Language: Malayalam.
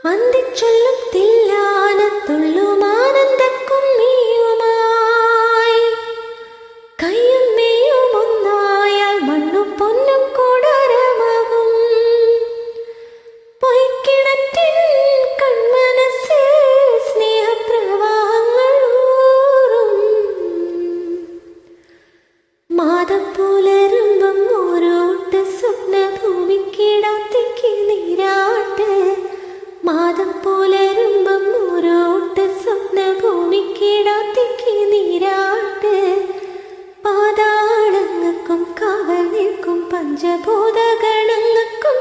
അന്തിച്ചൊല്ലും തില്ലാനത്തുള്ളും ആനന്ദക്കുമ്മിയുമായി കയ്യും മെയ്യും ഒന്നായാൽ മണ്ണും പൊന്നും കൂടാരമാകും. പൊയ്ക്കിണറ്റിൻ കൺമനസ്സിൽ സ്നേഹപ്രവാഹങ്ങളൂറും. മാതം പുലരുമ്പം ഓരോട്ട് സ്വപ്നഭൂമിക്കിടത്തേക്ക് നീരാട്ട്. മാതം പുലരുമ്പം ഓരോട്ട് സ്വപ്നഭൂമിക്കിടത്തേക്ക് നീരാട്ട്. പാതാളങ്ങൾക്കും കാവൽ നിൽക്കും പഞ്ചഭൂതഗണങ്ങൾക്കും